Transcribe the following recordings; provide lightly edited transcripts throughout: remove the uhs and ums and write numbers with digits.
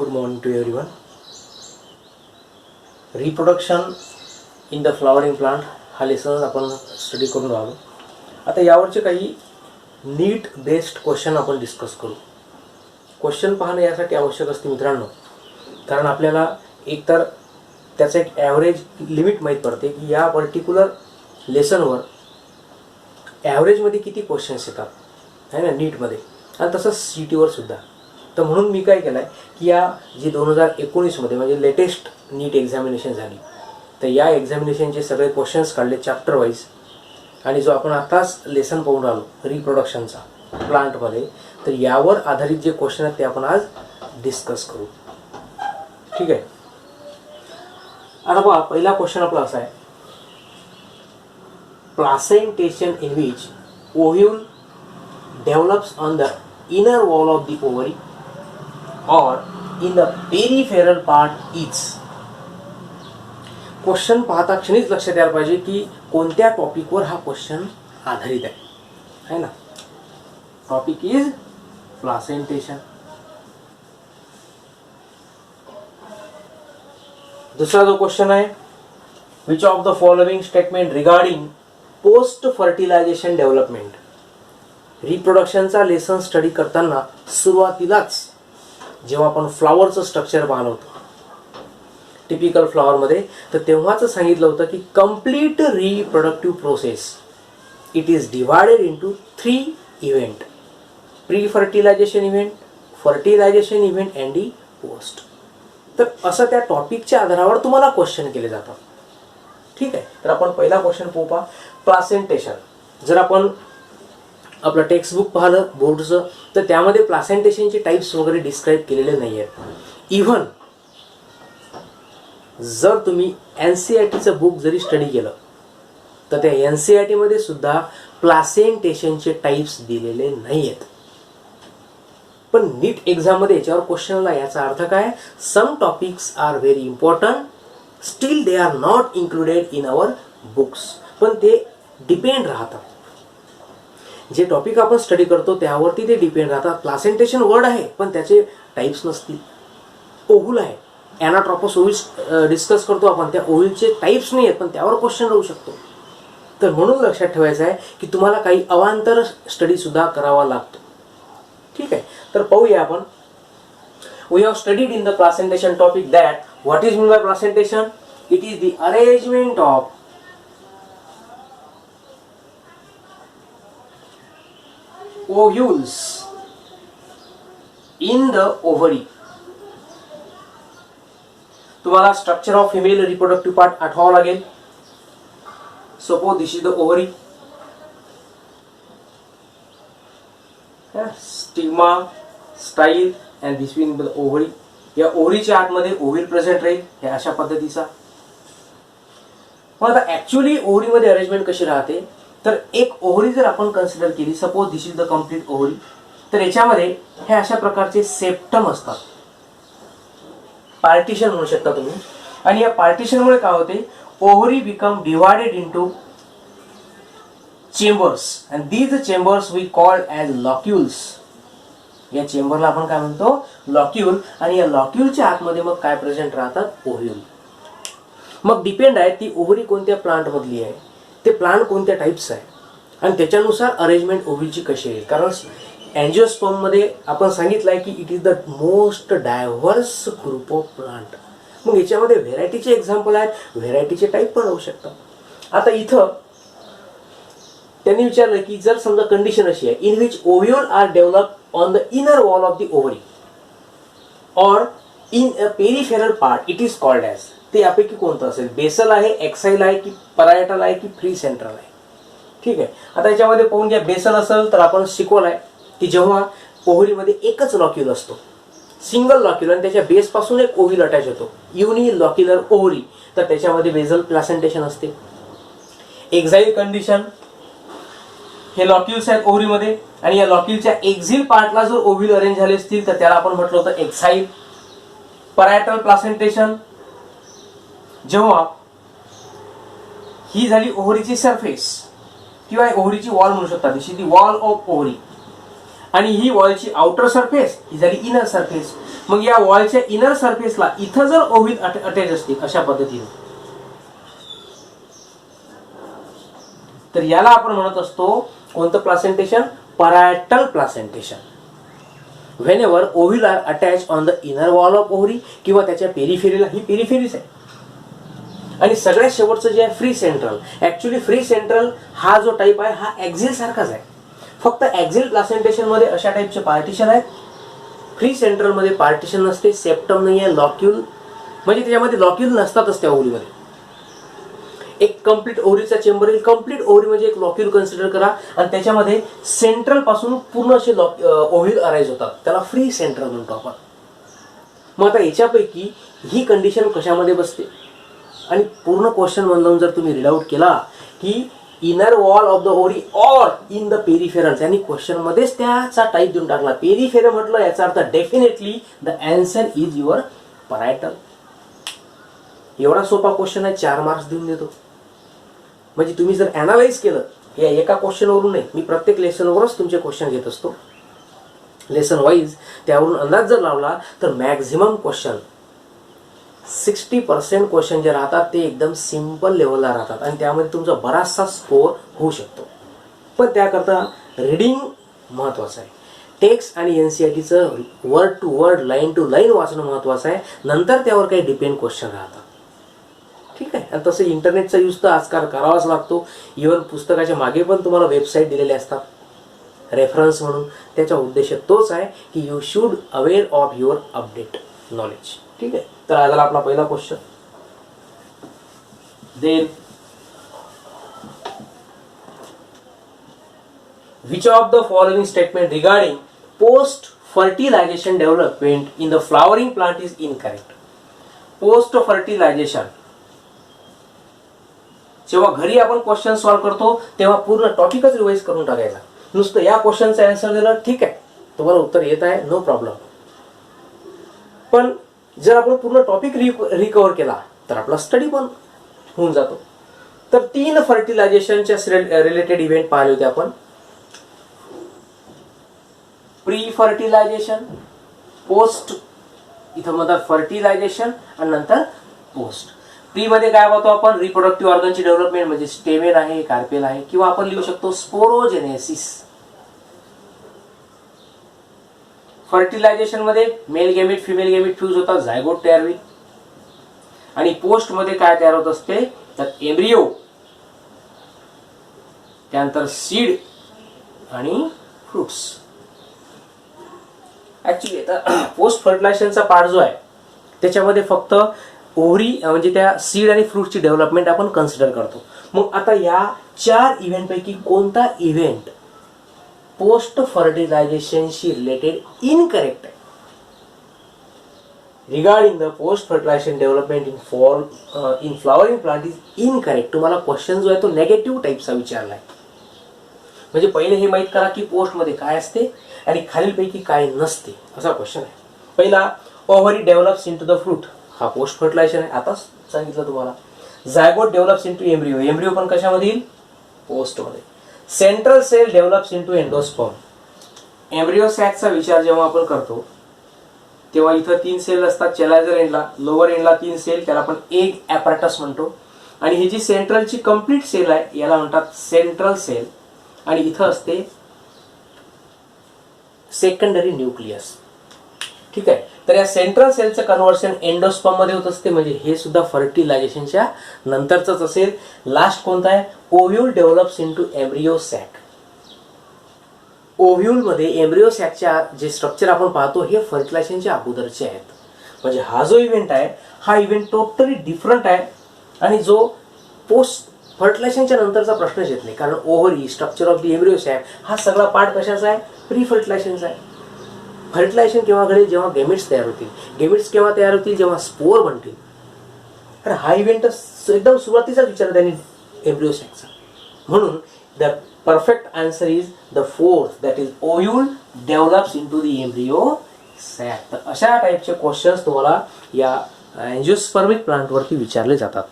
Good morning to everyone. Reproduction in the flowering plant हा lesson आपण study करून राहिलो. आता यावरचे काही नीट बेस्ड क्वेश्चन आपण डिस्कस करू. क्वेश्चन पाहणं यासाठी आवश्यक असते मित्रांनो, कारण आपल्याला एकतर त्याचं एक ॲव्हरेज लिमिट माहीत पडते की या पर्टिक्युलर लेसनवर ॲव्हरेजमध्ये किती क्वेश्चन्स येतात आहे ना नीटमध्ये, आणि तसंच सी टीवर सुद्धा. तर म्हणून मी काय केलं आहे की या जी 2019मध्ये म्हणजे लेटेस्ट नीट एक्झामिनेशन झाली, तर या एक्झामिनेशनचे सगळे क्वेश्चन्स काढले चॅप्टर वाईज, आणि जो आपण आताच लेसन पाहून राहिलो रिप्रोडक्शनचा प्लांटमध्ये, तर यावर आधारित जे क्वेश्चन आहेत ते आपण आज डिस्कस करू. ठीक आहे. आता पहा, पहिला क्वेश्चन आपला असा आहे, placentation in which ovule develops on the inner wall of the ovary or in the peripheral part is. Question पाहता क्षणीच लक्षात यायला पाहिजे की कोणत्या टॉपिकवर हा क्वेश्चन आधारित आहे ना. Topic is placentation. दुसरा जो क्वेश्चन आहे, which of the following statement regarding post fertilisation development. रिप्रोडक्शनचा लेसन स्टडी करताना सुरुवातीलाच जेव्हा आपण फ्लॉवरचं स्ट्रक्चर पाहिलं होतं टिपिकल फ्लॉवरमध्ये, तर तेव्हाच सांगितलं होतं की complete reproductive process it is divided into 3 event: pre fertilisation event, fertilisation event and the post. तर असं त्या टॉपिकच्या आधारावर तुम्हाला क्वेश्चन केले जातात. ठीक आहे. तर आपण पहिला क्वेश्चन पाहू. प्लासेंटेशन. जर आपण आपलं टेक्स्टबुक पाहिलं बोर्डचं, तर त्यामध्ये प्लासेंटेशनचे टाईप्स वगैरे डिस्क्राईब केलेले नाही आहेत. इव्हन जर तुम्ही NCERTचं बुक जरी स्टडी केलं, तर त्या NCERTमध्ये सुद्धा प्लासेंटेशनचे टाईप्स दिलेले नाही आहेत. पण नीट एक्झाममध्ये याच्यावर क्वेश्चन आला. याचा अर्थ काय? Some topics are very important, still they are not included in our books. पण ते डिपेंड राहतात. जे टॉपिक आपण स्टडी करतो त्यावरती ते डिपेंड राहतात. प्लासेंटेशन वर्ड आहे पण त्याचे टाईप्स नसतील. ओव्हूल आहे, ॲनाट्रोपस ओव्हूल डिस्कस करतो आपण, त्या ओव्हूलचे टाईप्स नाही आहेत पण त्यावर क्वेश्चन राहू शकतो. तर म्हणून लक्षात ठेवायचं आहे की तुम्हाला काही अवांतर स्टडी सुद्धा करावा लागतो. ठीक आहे. तर पाहूया आपण. We have studied in the placentation topic that what is mean by placentation. It is the arrangement of ovules in the ovary. तुम्हाला structure of female reproductive part आठवावं लागेल. Suppose this is the ovary, stigma, style and this will be the ovary. या ओव्हरीच्या आतमध्ये ओव्हिल present राहील, हे अशा पद्धतीचा. मग आता ऍक्च्युअली ओव्हरीमध्ये अरेंजमेंट कशी राहते, तर एक ओव्हरी जर आपण कन्सिडर केली, suppose this is the complete ovary, तर याच्यामध्ये हे अशा प्रकारचे सेप्टम असतात, पार्टिशन म्हणू शकता तुम्ही. आणि या पार्टिशनमुळे काय होते, ovary become divided into chambers and these chambers we called as locules. या चेंबरला आपण काय म्हणतो, लॉक्युल. आणि या लॉक्युलच्या आतमध्ये मग काय प्रेझेंट राहतात, ओव्ह्यूल. मग डिपेंड आहे ती ओव्हरी कोणत्या प्लांट मधली आहे, ते प्लांट कोणत्या टाईप्स आहे, आणि त्याच्यानुसार अरेंजमेंट ओव्हलची कशी येईल. कारण अँजिओस्पर्ममध्ये आपण सांगितलं आहे की it is the most diverse group of plant. मग याच्यामध्ये व्हेरायटीचे एक्झाम्पल आहेत, व्हेरायटीचे टाईप पण होऊ शकतात. आता इथं त्यांनी विचारलं की जर समजा कंडिशन अशी आहे, in which ovule are develop on the inner wall of the ovary or in a peripheral part it is called as. ते यापैकी कोणतं असेल, बेसल आहे, एक्साईल आहे की परायटल आहे की फ्री सेंट्रल आहे. ठीक आहे. आता याच्यामध्ये पाहून घ्या. बेसल असेल तर आपण शिकवलं आहे की जेव्हा ओव्हरीमध्ये एकच लॉक्युल असतो, सिंगल लॉक्युल, आणि त्याच्या बेसपासून एक ओव्हिल अटॅच होतो, युनि लॉक्युलर ओव्हरी, तर त्याच्यामध्ये बेसल प्लासेंटेशन असते. एक्झाईल कंडिशन, हे लॉक्युल्स आहेत ओव्हरीमध्ये, आणि या लॉक्युलच्या एक्झिल पार्टला जर ओव्हिल अरेंज झाले असतील तर त्याला आपण म्हटलं होतं एक्साईल. परायटल प्लासेंटेशन, जेव्हा ही झाली ओव्हरीची सरफेस किंवा ओव्हरीची वॉल म्हणू शकता, this is the wall of ovary. आणि ही वॉलची आउटर सरफेस, ही झाली इनर सरफेस. मग या वॉलच्या इनर सरफेसला इथं जर ओव्ह्यूल अटॅच असतील अशा पद्धतीने, तर याला आपण म्हणत असतो कोणतं placentation? Parietal placentation. Whenever ovule are attach on the inner wall of ovary किंवा त्याच्या पेरिफेरीला, ही पेरिफेरीज आहे. आणि सगळ्यात शेवटचं जे आहे free central. Actually free central हा जो टाईप आहे हा ऍक्झिल सारखाच आहे, फक्त ऍक्झिल प्लासेंटेशन मध्ये अशा टाईपचे पार्टिशन आहेत. फ्री सेंट्रल मध्ये पार्टिशन नसते, सेप्टम नाही आहे, लॉक्यूल म्हणजे त्याच्यामध्ये लॉक्यूल नसतातच त्या ओव्हरीमध्ये. एक कंप्लीट ओव्हरीचा चेंबर येईल. कंप्लीट ओव्हरी म्हणजे एक लॉक्यूल कन्सिडर करा आणि त्याच्यामध्ये सेंट्रल पासून पूर्ण असे ओव्ह्यूल अराइज होतात, त्याला फ्री सेंट्रल म्हणतो आपण. मग आता याच्यापैकी ही कंडिशन कशामध्ये बसते आणि पूर्ण क्वेश्चन मधून जर तुम्ही रीड आउट केला की inner wall of the ovary or in the peripheral, त्यांनी क्वेश्चन मध्येच त्याचा टाईप देऊन टाकला पेरिफेरल म्हटलं, याचा अर्थ definitely the answer is your parietal. एवढा सोपा क्वेश्चन आहे, 4 मार्क्स देऊन देतो. म्हणजे तुम्ही जर अनालाइज केलं या एका क्वेश्चनवरून नाही, मी प्रत्येक लेसनवरच तुमचे क्वेश्चन घेत असतो लेसन वाईज, त्यावरून अंदाज जर लावला तर मॅक्झिमम क्वेश्चन 60% क्वेश्चन जे राहतात ते एकदम सिंपल लेवलला राहतात आणि त्यामध्ये तुमचा बराचसा स्कोर होऊ शकतो. पण त्याकरता रीडिंग महत्त्वाचं आहे. टेक्स्ट आणि एनसीईआरटीचं word to word, line to line वाचणं महत्त्वाचं आहे. नंतर त्यावर काही डिपेंड क्वेश्चन राहतात. ठीक आहे. आणि तसं इंटरनेटचा यूज तर आजकाल करावाच लागतो. इव्हन पुस्तकाच्या मागे पण तुम्हाला वेबसाईट दिलेले असतात रेफरन्स म्हणून. त्याचा उद्देश तोच आहे की you should aware of your update knowledge. ठीक आहे. तर आज आपला पहिला question. Then which of the following statement regarding post fertilization development in the flowering plant is incorrect? Post fertilisation, जेव्हा घरी आपण क्वेश्चन सॉल्व्ह करतो तेव्हा पूर्ण टॉपिकच रिवाइज करून टाकायचा. नुसतं या क्वेश्चनचं आन्सर दिलं ठीक आहे, तुम्हाला उत्तर येत आहे, नो प्रॉब्लेम. पण जर आपण पूर्ण टॉपिक रिकव्हर केला तर आपला स्टडी पण होऊन जातो. तर 3 फर्टिलायझेशनच्या रिलेटेड इव्हेंट पाहिले होते आपण. प्री फर्टिलायझेशन, पोस्ट, इथं म्हणतात फर्टिलायझेशन आणि नंतर पोस्ट. प्री मध्ये काय पाहतो आपण? रिप्रोडक्टिव्ह ऑर्गनची डेव्हलपमेंट म्हणजे स्टेमेन आहे, कार्पेल आहे, किंवा आपण लिहू शकतो स्पोरोजेनेसिस. फर्टिलायझेशन मध्ये mail gamete female gamete fuse होतात, झायगोट तयार होईल. आणि पोस्ट मध्ये काय तयार होत असते? तर एम्ब्रियो, त्यानंतर सीड आणि फ्रुट्स. ऍक्च्युली पोस्ट फर्टिलायझेशनचा पार्ट जो आहे त्याच्यामध्ये फक्त ओव्हरी म्हणजे त्या सीड आणि फ्रूटची डेव्हलपमेंट आपण कन्सिडर करतो. मग आता या 4 इव्हेंट पैकी कोणता इव्हेंट पोस्ट फर्टिलायझेशनशी रिलेटेड इनकरेक्ट आहे? Regarding the post fertilisation development in flowering plant is incorrect. तुम्हाला क्वेश्चन जो आहे तो नेगेटिव्ह टाईपचा विचारलाय. म्हणजे पहिले हे माहित करा की पोस्ट मध्ये काय असते आणि खालीलपैकी काय नसते, असा क्वेश्चन आहे. पहिला, ovary develops into the fruit, हा पोस्ट फर्टिलायझेशन आहे, आताच सांगितलं तुम्हाला. Zygote develops into embryo, embryo पण कशामध्ये येईल? पोस्ट मध्ये. Central cell develops into endosperm. Embryo सॅकचा विचार जेव्हा आपण करतो तेव्हा इथं 3 सेल असतात. चॅलायझर एंडला, लोअर एंडला 3 सेल, त्याला आपण एग ॲपॅरेटस म्हणतो. आणि ही जी सेंट्रलची कंप्लीट सेल आहे याला म्हणतात सेंट्रल सेल. आणि इथं असते सेकंडरी न्यूक्लियस. ठीक आहे. तर या सेंट्रल सेलचं कन्व्हर्शन एंडोस्पर्म मध्ये होत असते, म्हणजे हे सुद्धा फर्टिलायझेशनच्या नंतरच असेल. लास्ट कोणता आहे? Ovule develops into embryo sack. Ovule मध्ये एम्ब्रियो सॅकच्या जे स्ट्रक्चर आपण पाहतो हे फर्टिलायझेशनच्या अगोदरचे आहेत. म्हणजे हा जो इव्हेंट आहे हा इव्हेंट टोटली डिफरंट आहे आणि जो पोस्ट फर्टिलायझेशनच्या नंतरचा प्रश्नच येत नाही. कारण ovary, structure of the embryo sac हा सगळा पार्ट कशाचा आहे? प्री फर्टिलायझेशनचा आहे. फर्टिलायझेशन केव्हा घडेल? जेव्हा गॅमेट्स तयार होतील. गॅमेट्स केव्हा तयार होतील? जेव्हा स्पोर बनतील. तर हा इव्हेंट एकदम सुरुवातीचाच विचार त्यांनी एम्ब्रियो सॅकचा. म्हणून the perfect answer is the 4th, that is ovule develops into the embryo sac. तर अशा टाईपचे क्वेश्चन्स तुम्हाला या एंजिओस्पर्मिक प्लांटवरती विचारले जातात.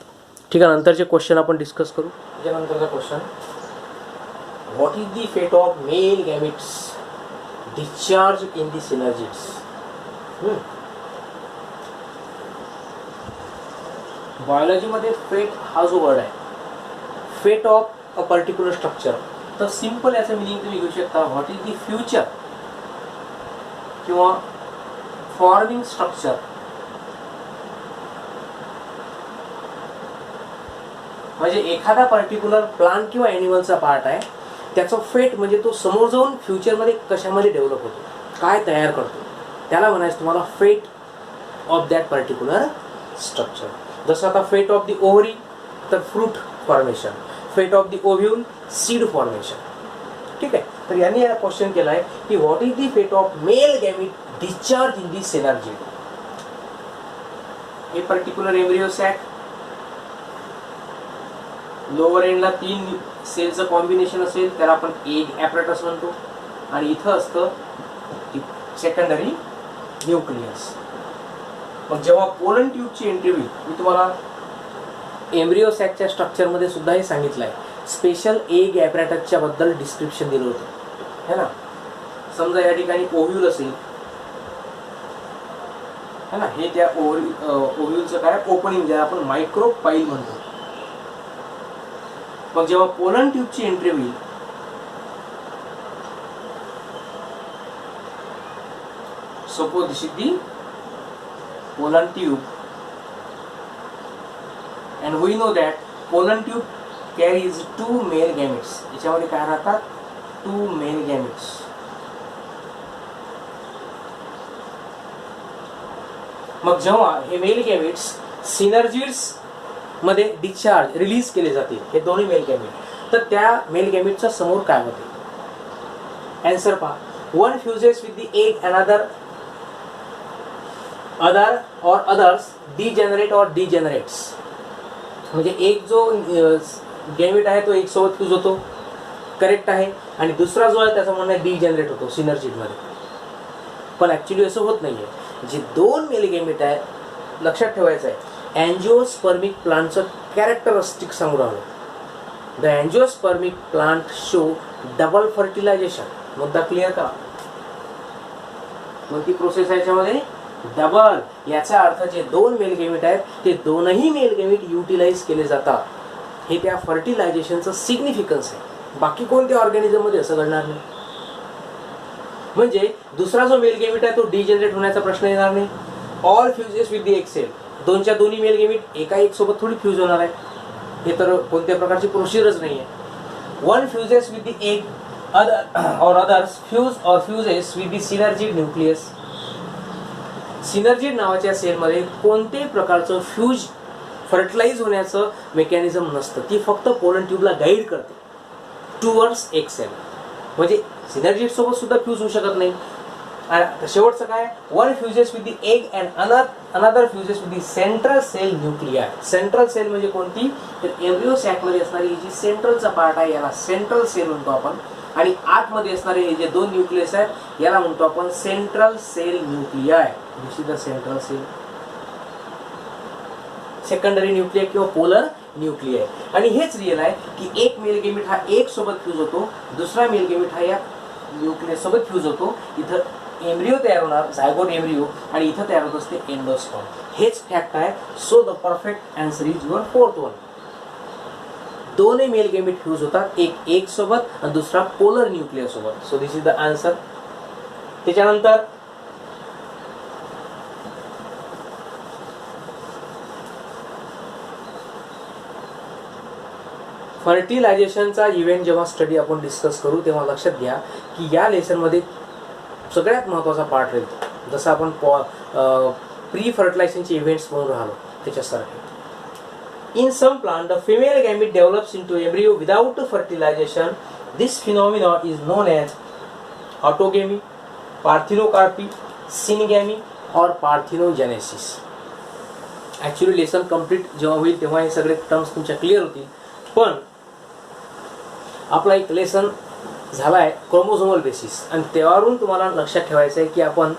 ठीक आहे. नंतरचे क्वेश्चन आपण डिस्कस करू. त्याच्यानंतरचा question, what is the fate of male gametes discharge in the synergids. बायोलॉजीमध्ये फेट हा जो वर्ड आहे, fate of a particular structure, तर सिंपल याचं मिनिंग तुम्ही घेऊ शकता, व्हॉट इज दी फ्युचर किंवा फॉर्मिंग स्ट्रक्चर. म्हणजे एखादा पर्टिक्युलर प्लांट किंवा ॲनिमलचा पार्ट आहे, त्याचा फेट म्हणजे तो समोर जाऊन फ्युचरमध्ये कशामध्ये डेव्हलप होतो, काय तयार करतो, त्याला म्हणायचं तुम्हाला फेट ऑफ दॅट पर्टिक्युलर स्ट्रक्चर. जसं आता फेट ऑफ दी ओव्हरी तर फ्रूट फॉर्मेशन, फेट of the ovule seed formation. ठीक आहे. तर यांनी याला क्वेश्चन केला आहे की what is the fate of male gamete discharge in the synergid. हे पर्टिक्युलर एम्ब्रियो सॅक, लोअर एंडला 3 सेलचं कॉम्बिनेशन असेल, त्याला आपण एग ॲपरेटस म्हणतो, आणि इथं असतं सेकंडरी न्यूक्लियस. मग जेव्हा पोलन ट्यूबची एंट्री होईल, मी तुम्हाला एम्ब्रियो सॅकच्या स्ट्रक्चरमध्ये सुद्धा हे सांगितलं आहे, स्पेशल एग ॲपरेटसच्या बद्दल डिस्क्रिप्शन दिलं होतं है ना. समजा या ठिकाणी ओव्ह्यूल असेल है ना, हे त्या ओव्ह्यूलचं काय ओपनिंग, ज्याला आपण मायक्रोपाईल म्हणतो. मग जेव्हा पोलन ट्यूबची एंट्री होईल, suppose this is the pollen tube, and we know that pollen tube carries 2 male gametes. याच्यामध्ये काय राहतात, 2 male gametes. मग जेव्हा हे मेल गॅमेट्स सिनर्जीड्स मध्ये डिस्चार्ज रिलीज केले जातील, हे दोन्ही मेल गॅमेट, तर त्या मेल गॅमेटच्या समोर काय होते. आन्सर पहा, one fuses with the egg another or others degenerate or degenerates. म्हणजे एक जो गॅमेट आहे तो एक सोबत फ्यूज होतो, करेक्ट आहे, आणि दुसरा जो आहे त्याचं म्हणणं डिजनरेट होतो सिनर्जीमध्ये. पण ॲक्च्युली असं होत नाही आहे. जे 2 मेल गॅमेट आहे, लक्षात ठेवायचं आहे, अँजिओस्पर्मिक प्लांटचं कॅरेक्टरिस्टिक सांगू राहिलो. The angiospermic plant show double fertilization. मुद्दा क्लिअर करा. कोणती प्रोसेस आहे याच्यामध्ये, डबल. याचा अर्थ जे 2 मेल गॅमेट आहेत ते दोनही मेल गॅमेट युटिलाइज केले जातात. हे त्या फर्टिलायझेशनचं सिग्निफिकन्स आहे. बाकी कोणत्या ऑर्गॅनिझममध्ये असं घडणार नाही. म्हणजे दुसरा जो मेल गॅमेट आहे तो डिजनरेट होण्याचा प्रश्न येणार नाही. All fuses with the egg cell, दोनच्या दोन्ही मेल गॅमेट एका एक सोबत थोडी फ्यूज होणार आहे, हे तर कोणत्या प्रकारची प्रोसिजरच नाही आहे. One fuses with the egg और अदर्स फ्यूज और फ्युजेस with the synergid nucleus. Synergid नावाच्या सेलमध्ये कोणत्याही प्रकारचं फ्यूज फर्टिलाइज होण्याचं मेकॅनिझम नसतं. ती फक्त पोलन ट्यूबला गाईड करते टुवर्ड्स एग सेल. म्हणजे सिनर्जिड सोबत सुद्धा फ्यूज होऊ शकत नाही. आणि शेवटचं काय, one fuses with the egg and another fuses with the central cell nuclei. Central cell म्हणजे कोणती, तर एम्ब्रियो सॅकमध्ये असणारी जी सेंट्रलचा पार्ट आहे याला सेंट्रल सेल म्हणतो आपण, आणि आतमध्ये असणारे हे जे 2 न्यूक्लियस आहेत याला म्हणतो आपण central cell nuclei. This is the central cell. Secondary nuclei किंवा पोलर न्यूक्लिया. आणि हेच रिअल आहे की एक मेल गॅमेट हा एक सोबत फ्यूज होतो, दुसरा मेल गॅमेट हा या न्यूक्लियस सोबत फ्यूज होतो. इथं एम्ब्रियो तयार होणार, झायगोट एम्ब्रियो, आणि इथं तयार होत असते एंडोस्पर्म. हेच फॅक्ट आहे. So the perfect answer is your 4th one. दोन्ही मेल गॅमेट फ्यूज होतात, एक एग सोबत आणि दुसरा पोलर न्यूक्लिया सोबत. So this is the answer. त्याच्यानंतर फर्टिलायझेशनचा इव्हेंट जेव्हा स्टडी आपण डिस्कस करू तेव्हा लक्षात घ्या की या लेसनमध्ये सगळ्यात महत्त्वाचा पार्ट राहील. जसं आपण प्री फर्टिलायझेशनचे इव्हेंट्स म्हणून राहिलो त्याच्यासारखे. In some plant, the female gamete develops into embryo without fertilization. This phenomenon is known as autogamy, parthenocarpy, syngamy or parthenogenesis. Actually, lesson complete जेव्हा होईल तेव्हा हे सगळे टर्म्स तुमच्या क्लिअर होतील. पण आपला एक लेसन झाला आहे क्रोमोझोमल बेसिस, आणि त्यावरून तुम्हाला लक्षात ठेवायचं आहे की आपण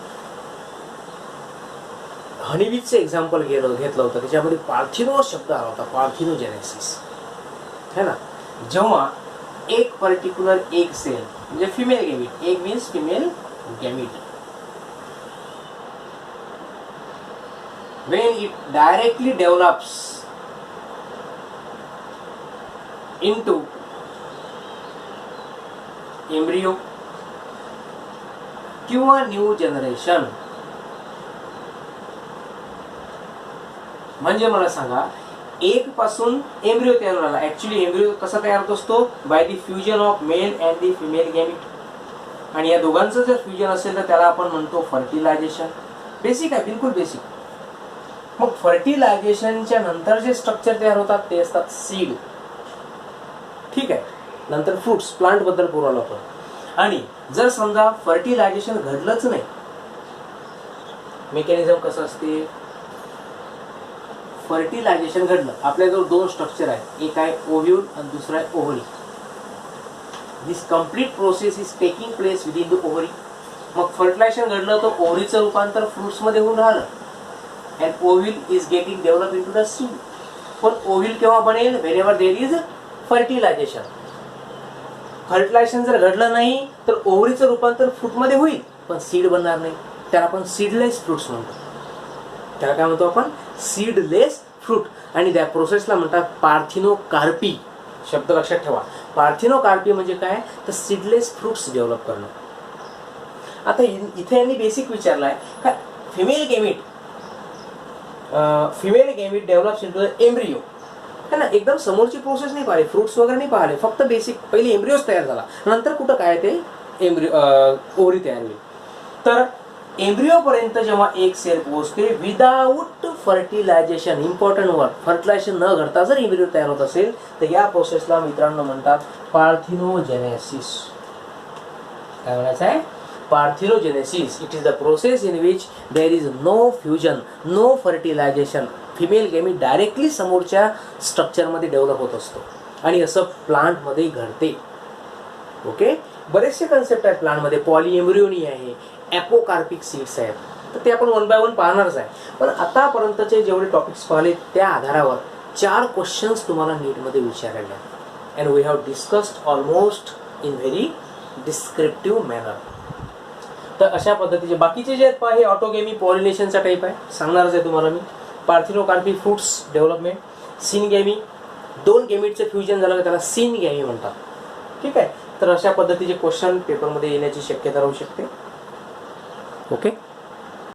हनीबीचं एक्झाम्पल घेतलं होतं. त्याच्यामध्ये पार्थिनो शब्द आला होता, पार्थिनोजेनेसिस है ना. जेव्हा एक पर्टिक्युलर एग सेल म्हणजे female gamete, egg means female gamete. When it directly develops into embryo किंवा न्यू जनरेशन. म्हणजे मला सांगा, एक पासून एम्ब्रियो तयार झाला. ऍक्च्युली एम्ब्रियो कसा तयार होत असतो? By the fusion of male and the female gamete. आणि या दोघांचं जर फ्युजन असेल तर त्याला आपण म्हणतो फर्टिलायझेशन. बेसिक आहे, बिलकुल बेसिक. मग फर्टिलायझेशनच्या नंतर जे स्ट्रक्चर तयार होतात ते असतात सीड. ठीक आहे. नंतर फ्रुट्स, प्लांट बद्दल बोललो आपण. आणि जर समजा फर्टिलायझेशन घडलंच नाही, मेकॅनिझम कसं असते? फर्टिलायझेशन घडलं, आपल्याजवळ दोन स्ट्रक्चर आहेत, एक आहे ओव्ह्यूल आणि दुसरा आहे ovary. This complete process is taking place within the ovary. मग फर्टिलायझेशन घडलं तर ओव्हरीचं रूपांतर फ्रुट्समध्ये होऊन राहिलं and ovule is getting develop into the seed. पण ओव्ह्यूल केव्हा बनेल? Whenever there is fertilization. Fertilization जर घडलं नाही तर ओव्हरीचं रूपांतर फ्रूटमध्ये होईल पण सीड बनणार नाही. त्याला आपण सीडलेस फ्रुट्स म्हणतो. त्याला काय म्हणतो आपण? Seedless fruit. आणि त्या प्रोसेसला म्हणतात पार्थिनोकार्पी. शब्द लक्षात ठेवा. पार्थिनोकार्पी म्हणजे काय? तर सीडलेस फ्रुट्स डेव्हलप करणं. आता इथे यांनी बेसिक विचारलाय का female gamete develops into the embryo. है ना, एकदम समोरची प्रोसेस नाही पाहिली, फ्रुट्स वगैरे नाही पाहिले, फक्त बेसिक पहिले एम्ब्रियोज तयार झाला, नंतर कुठं काय ते ओव्हरी तयार होईल. तर एम्ब्रियो पर्यंत जेव्हा एक सेल पोहोचते without fertilisation, important word, fertilisation न घडता जर एम्ब्रियो तयार होत असेल तर या प्रोसेसला मित्रांनो म्हणतात पार्थिनोजेनेसिस. काय म्हणायचं आहे? Parthenogenesis. It is the process in which there is no fusion, no fertilisation. Female gamete directly समोरच्या स्ट्रक्चरमध्ये डेव्हलप होत असतो आणि असं प्लांटमध्ये घडते. ओके. बरेचसे कन्सेप्ट आहेत प्लांटमध्ये. पॉलीएम्ब्रियोनी आहे, ॲपोकार्पिक सीड्स आहेत, तर ते आपण वन बाय वन पाहणारच आहे. पण आतापर्यंतचे जेवढे टॉपिक्स पाहिले त्या आधारावर 4 क्वेश्चन्स तुम्हाला नीटमध्ये विचारले आहेत and we have discussed almost in very descriptive manner. तर अशा पद्धतीचे बाकीचे जे आहेत पहा, हे ऑटोगेमी पॉलिनेशनचा टाईप आहे, सांगणारच आहे तुम्हाला मी. Parthenocarpy fruits development. सिनगॅमी, 2 गॅमेटचं फ्युजन झालं तर त्याला सिनगॅमी म्हणतात. ठीक आहे. तर अशा पद्धतीचे क्वेश्चन पेपरमध्ये येण्याची शक्यता राहू शकते. ओके.